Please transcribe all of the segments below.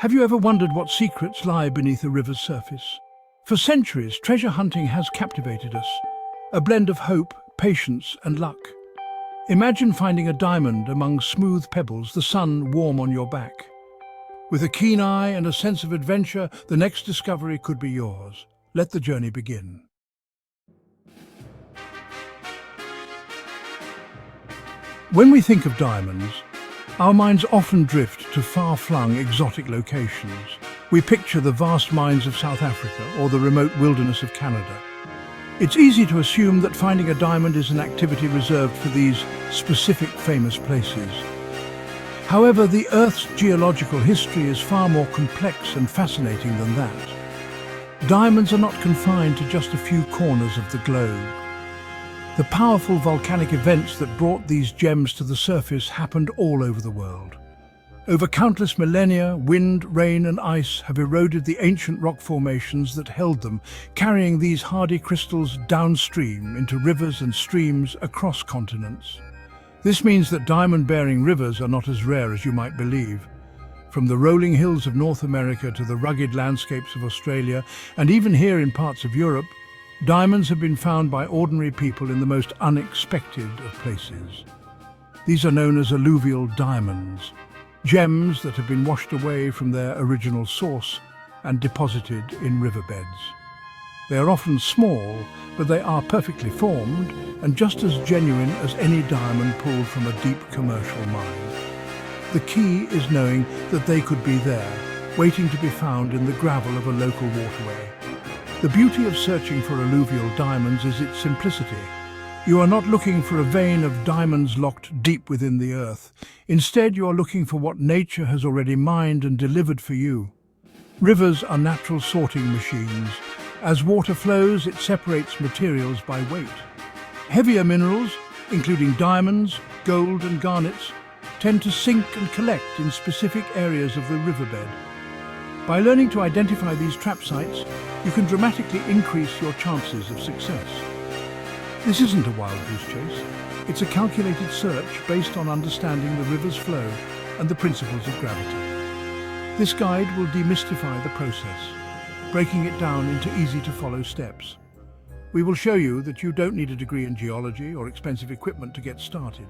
Have you ever wondered what secrets lie beneath a river's surface? For centuries, treasure hunting has captivated us, a blend of hope, patience, and luck. Imagine finding a diamond among smooth pebbles, the sun warm on your back. With a keen eye and a sense of adventure, the next discovery could be yours. Let the journey begin. When we think of diamonds, our minds often drift to far-flung exotic locations. We picture the vast mines of South Africa or the remote wilderness of Canada. It's easy to assume that finding a diamond is an activity reserved for these specific famous places. However, the Earth's geological history is far more complex and fascinating than that. Diamonds are not confined to just a few corners of the globe. The powerful volcanic events that brought these gems to the surface happened all over the world. Over countless millennia, wind, rain and ice have eroded the ancient rock formations that held them, carrying these hardy crystals downstream into rivers and streams across continents. This means that diamond-bearing rivers are not as rare as you might believe. From the rolling hills of North America to the rugged landscapes of Australia, and even here in parts of Europe, diamonds have been found by ordinary people in the most unexpected of places. These are known as alluvial diamonds, gems that have been washed away from their original source and deposited in riverbeds. They are often small, but they are perfectly formed and just as genuine as any diamond pulled from a deep commercial mine. The key is knowing that they could be there, waiting to be found in the gravel of a local waterway. The beauty of searching for alluvial diamonds is its simplicity. You are not looking for a vein of diamonds locked deep within the earth. Instead, you are looking for what nature has already mined and delivered for you. Rivers are natural sorting machines. As water flows, it separates materials by weight. Heavier minerals, including diamonds, gold and garnets, tend to sink and collect in specific areas of the riverbed. By learning to identify these trap sites, you can dramatically increase your chances of success. This isn't a wild goose chase. It's a calculated search based on understanding the river's flow and the principles of gravity. This guide will demystify the process, breaking it down into easy-to-follow steps. We will show you that you don't need a degree in geology or expensive equipment to get started.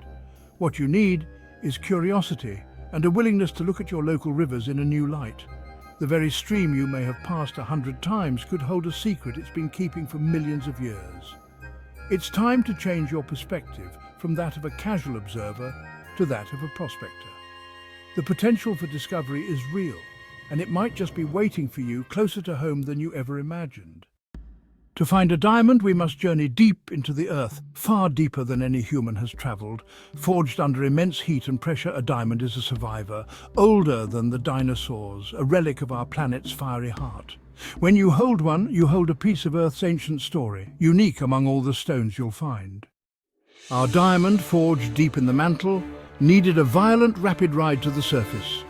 What you need is curiosity and a willingness to look at your local rivers in a new light. The very stream you may have passed 100 times could hold a secret it's been keeping for millions of years. It's time to change your perspective from that of a casual observer to that of a prospector. The potential for discovery is real, and it might just be waiting for you closer to home than you ever imagined. To find a diamond, we must journey deep into the earth, far deeper than any human has traveled. Forged under immense heat and pressure, a diamond is a survivor, older than the dinosaurs, a relic of our planet's fiery heart. When you hold one, you hold a piece of Earth's ancient story, unique among all the stones you'll find. Our diamond, forged deep in the mantle, needed a violent, rapid ride to the surface.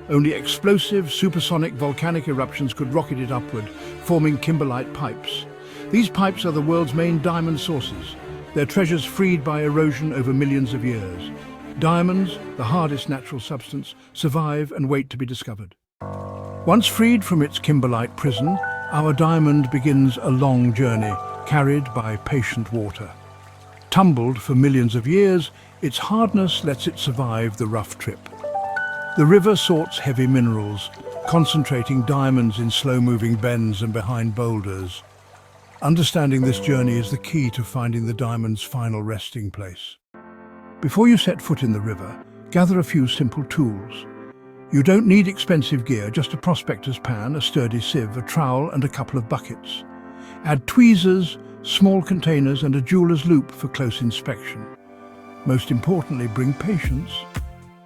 Only explosive, supersonic volcanic eruptions could rocket it upward, forming kimberlite pipes. These pipes are the world's main diamond sources, their treasures freed by erosion over millions of years. Diamonds, the hardest natural substance, survive and wait to be discovered. Once freed from its kimberlite prison, our diamond begins a long journey, carried by patient water. Tumbled for millions of years, its hardness lets it survive the rough trip. The river sorts heavy minerals, concentrating diamonds in slow-moving bends and behind boulders. Understanding this journey is the key to finding the diamond's final resting place. Before you set foot in the river, gather a few simple tools. You don't need expensive gear, just a prospector's pan, a sturdy sieve, a trowel and a couple of buckets. Add tweezers, small containers and a jeweler's loupe for close inspection. Most importantly, bring patience.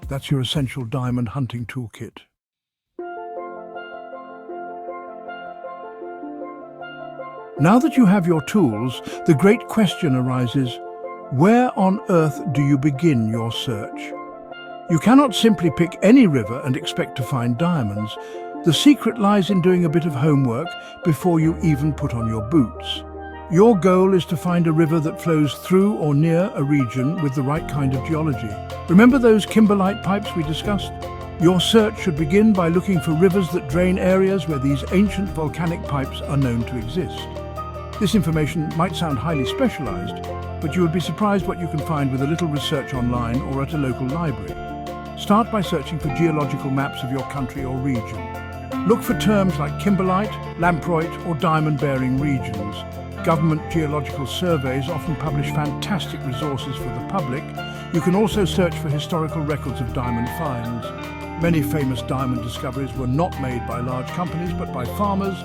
That's your essential diamond hunting toolkit. Now that you have your tools, the great question arises, where on earth do you begin your search? You cannot simply pick any river and expect to find diamonds. The secret lies in doing a bit of homework before you even put on your boots. Your goal is to find a river that flows through or near a region with the right kind of geology. Remember those kimberlite pipes we discussed? Your search should begin by looking for rivers that drain areas where these ancient volcanic pipes are known to exist. This information might sound highly specialized, but you would be surprised what you can find with a little research online or at a local library. Start by searching for geological maps of your country or region. Look for terms like kimberlite, lamproite, or diamond-bearing regions. Government geological surveys often publish fantastic resources for the public. You can also search for historical records of diamond finds. Many famous diamond discoveries were not made by large companies, but by farmers,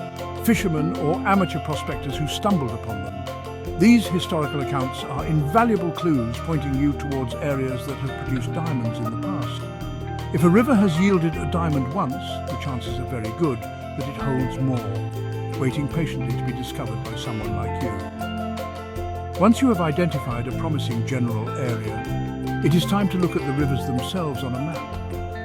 fishermen, or amateur prospectors who stumbled upon them. These historical accounts are invaluable clues pointing you towards areas that have produced diamonds in the past. If a river has yielded a diamond once, the chances are very good that it holds more, waiting patiently to be discovered by someone like you. Once you have identified a promising general area, it is time to look at the rivers themselves on a map.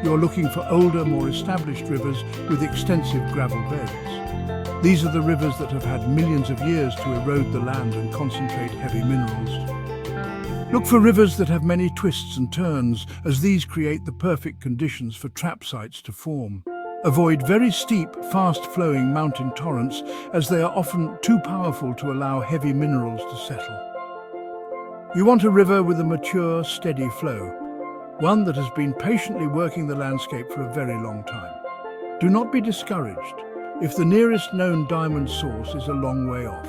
You're looking for older, more established rivers with extensive gravel beds. These are the rivers that have had millions of years to erode the land and concentrate heavy minerals. Look for rivers that have many twists and turns, as these create the perfect conditions for trap sites to form. Avoid very steep, fast-flowing mountain torrents, as they are often too powerful to allow heavy minerals to settle. You want a river with a mature, steady flow, one that has been patiently working the landscape for a very long time. Do not be discouraged if the nearest known diamond source is a long way off.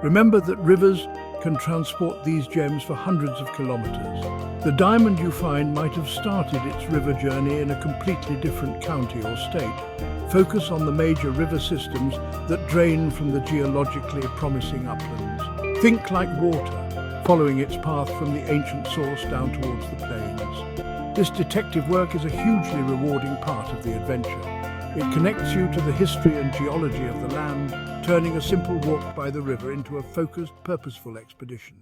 Remember that rivers can transport these gems for hundreds of kilometers. The diamond you find might have started its river journey in a completely different county or state. Focus on the major river systems that drain from the geologically promising uplands. Think like water, following its path from the ancient source down towards the plains. This detective work is a hugely rewarding part of the adventure. It connects you to the history and geology of the land, turning a simple walk by the river into a focused, purposeful expedition.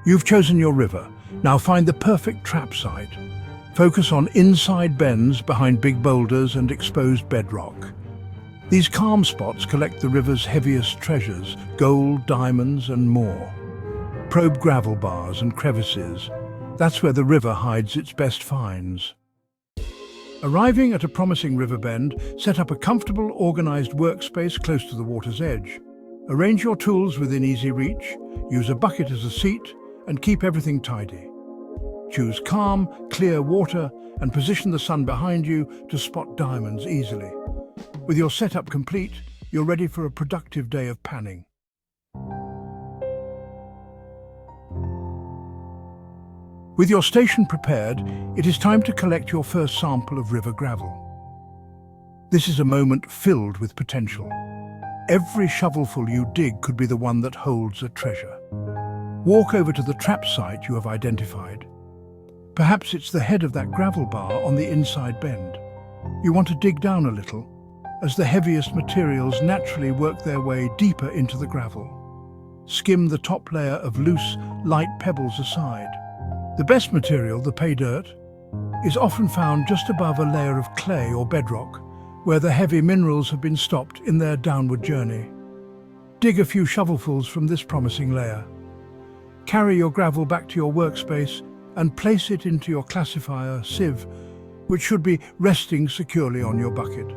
You've chosen your river. Now find the perfect trap site. Focus on inside bends behind big boulders and exposed bedrock. These calm spots collect the river's heaviest treasures, gold, diamonds, and more. Probe gravel bars and crevices. That's where the river hides its best finds. Arriving at a promising river bend, set up a comfortable, organized workspace close to the water's edge. Arrange your tools within easy reach, use a bucket as a seat, and keep everything tidy. Choose calm, clear water and position the sun behind you to spot diamonds easily. With your setup complete, you're ready for a productive day of panning. With your station prepared, it is time to collect your first sample of river gravel. This is a moment filled with potential. Every shovelful you dig could be the one that holds a treasure. Walk over to the trap site you have identified. Perhaps it's the head of that gravel bar on the inside bend. You want to dig down a little, as the heaviest materials naturally work their way deeper into the gravel. Skim the top layer of loose, light pebbles aside. The best material, the pay dirt, is often found just above a layer of clay or bedrock, where the heavy minerals have been stopped in their downward journey. Dig a few shovelfuls from this promising layer. Carry your gravel back to your workspace and place it into your classifier sieve, which should be resting securely on your bucket.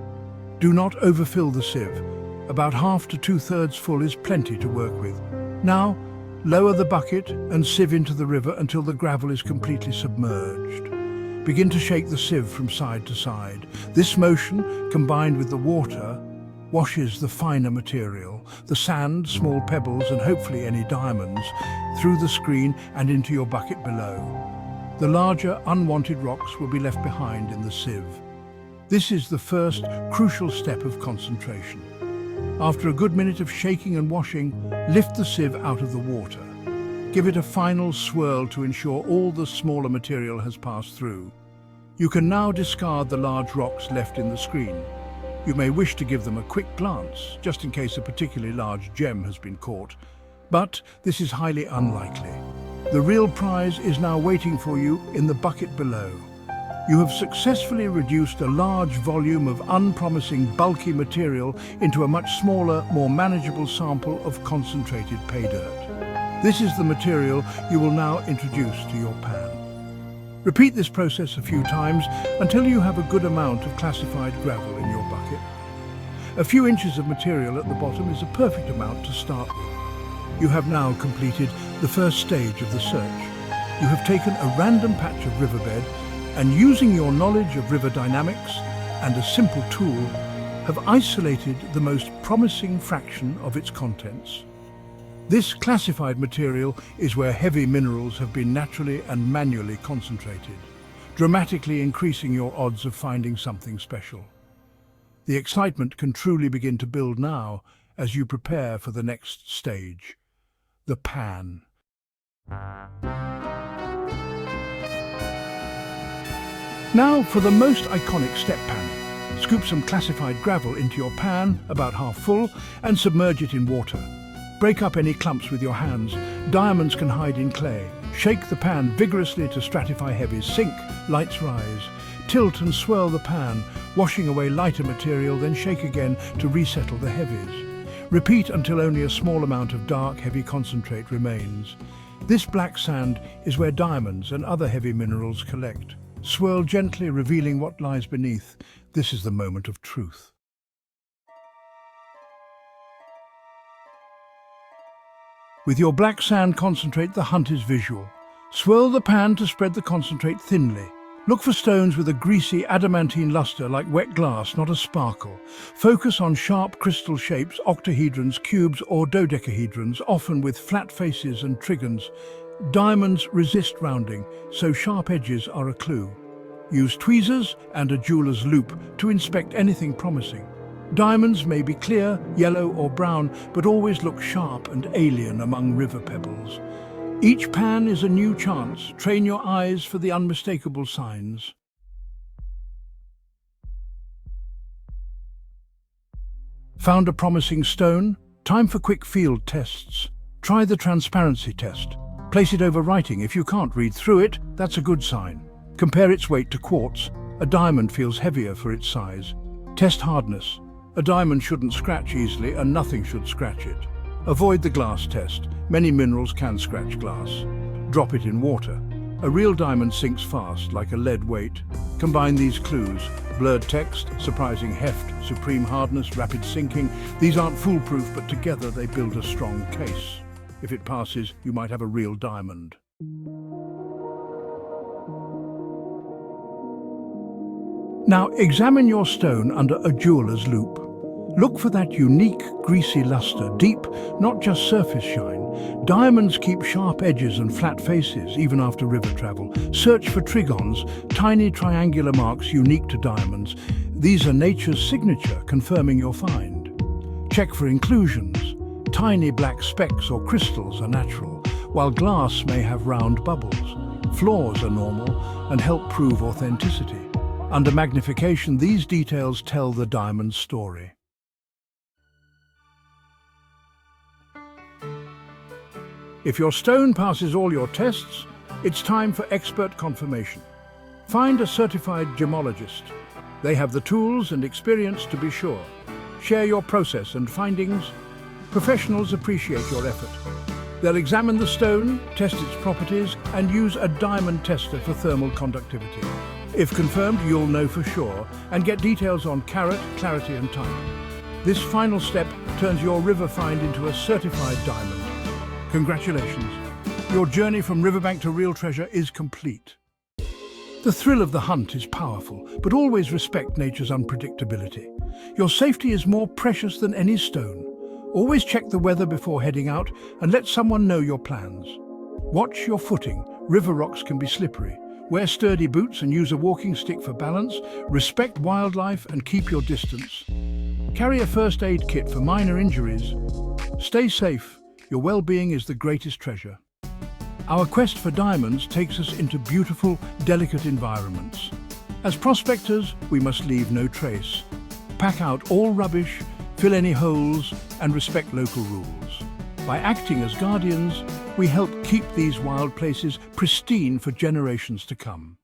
Do not overfill the sieve. About half to 2/3 full is plenty to work with. Now, lower the bucket and sieve into the river until the gravel is completely submerged. Begin to shake the sieve from side to side. This motion, combined with the water, washes the finer material, the sand, small pebbles, and hopefully any diamonds, through the screen and into your bucket below. The larger, unwanted rocks will be left behind in the sieve. This is the first crucial step of concentration. After a good minute of shaking and washing, lift the sieve out of the water. Give it a final swirl to ensure all the smaller material has passed through. You can now discard the large rocks left in the screen. You may wish to give them a quick glance, just in case a particularly large gem has been caught, but this is highly unlikely. The real prize is now waiting for you in the bucket below. You have successfully reduced a large volume of unpromising, bulky material into a much smaller, more manageable sample of concentrated pay dirt. This is the material you will now introduce to your pan. Repeat this process a few times until you have a good amount of classified gravel in your bucket. A few inches of material at the bottom is a perfect amount to start with. You have now completed the first stage of the search. You have taken a random patch of riverbed and, using your knowledge of river dynamics and a simple tool, have isolated the most promising fraction of its contents. This classified material is where heavy minerals have been naturally and manually concentrated, dramatically increasing your odds of finding something special. The excitement can truly begin to build now as you prepare for the next stage, the pan. Now for the most iconic step panning. Scoop some classified gravel into your pan, about half full, and submerge it in water. Break up any clumps with your hands. Diamonds can hide in clay. Shake the pan vigorously to stratify heavies. Sink, lights rise. Tilt and swirl the pan, washing away lighter material, then shake again to resettle the heavies. Repeat until only a small amount of dark, heavy concentrate remains. This black sand is where diamonds and other heavy minerals collect. Swirl gently, revealing what lies beneath. This is the moment of truth. With your black sand concentrate, the hunt is visual. Swirl the pan to spread the concentrate thinly. Look for stones with a greasy adamantine luster like wet glass, not a sparkle. Focus on sharp crystal shapes, octahedrons, cubes or dodecahedrons, often with flat faces and trigons. Diamonds resist rounding, so sharp edges are a clue. Use tweezers and a jeweler's loupe to inspect anything promising. Diamonds may be clear, yellow or brown, but always look sharp and alien among river pebbles. Each pan is a new chance. Train your eyes for the unmistakable signs. Found a promising stone? Time for quick field tests. Try the transparency test. Place it over writing. If you can't read through it, that's a good sign. Compare its weight to quartz. A diamond feels heavier for its size. Test hardness. A diamond shouldn't scratch easily, and nothing should scratch it. Avoid the glass test. Many minerals can scratch glass. Drop it in water. A real diamond sinks fast, like a lead weight. Combine these clues: blurred text, surprising heft, supreme hardness, rapid sinking. These aren't foolproof, but together they build a strong case. If it passes, you might have a real diamond. Now examine your stone under a jeweler's loupe. Look for that unique, greasy luster, deep, not just surface shine. Diamonds keep sharp edges and flat faces, even after river travel. Search for trigons, tiny triangular marks unique to diamonds. These are nature's signature, confirming your find. Check for inclusions. Tiny black specks or crystals are natural, while glass may have round bubbles. Flaws are normal and help prove authenticity. Under magnification, these details tell the diamond's story. If your stone passes all your tests, it's time for expert confirmation. Find a certified gemologist. They have the tools and experience to be sure. Share your process and findings. Professionals appreciate your effort. They'll examine the stone, test its properties, and use a diamond tester for thermal conductivity. If confirmed, you'll know for sure and get details on carat, clarity and type. This final step turns your river find into a certified diamond. Congratulations. Your journey from riverbank to real treasure is complete. The thrill of the hunt is powerful, but always respect nature's unpredictability. Your safety is more precious than any stone. Always check the weather before heading out and let someone know your plans. Watch your footing. River rocks can be slippery. Wear sturdy boots and use a walking stick for balance. Respect wildlife and keep your distance. Carry a first aid kit for minor injuries. Stay safe. Your well-being is the greatest treasure. Our quest for diamonds takes us into beautiful, delicate environments. As prospectors, we must leave no trace. Pack out all rubbish, fill any holes, and respect local rules. By acting as guardians, we help keep these wild places pristine for generations to come.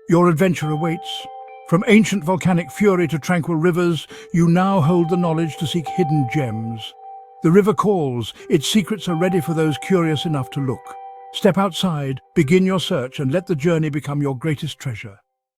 Your adventure awaits. From ancient volcanic fury to tranquil rivers, you now hold the knowledge to seek hidden gems. The river calls, its secrets are ready for those curious enough to look. Step outside, begin your search, and let the journey become your greatest treasure.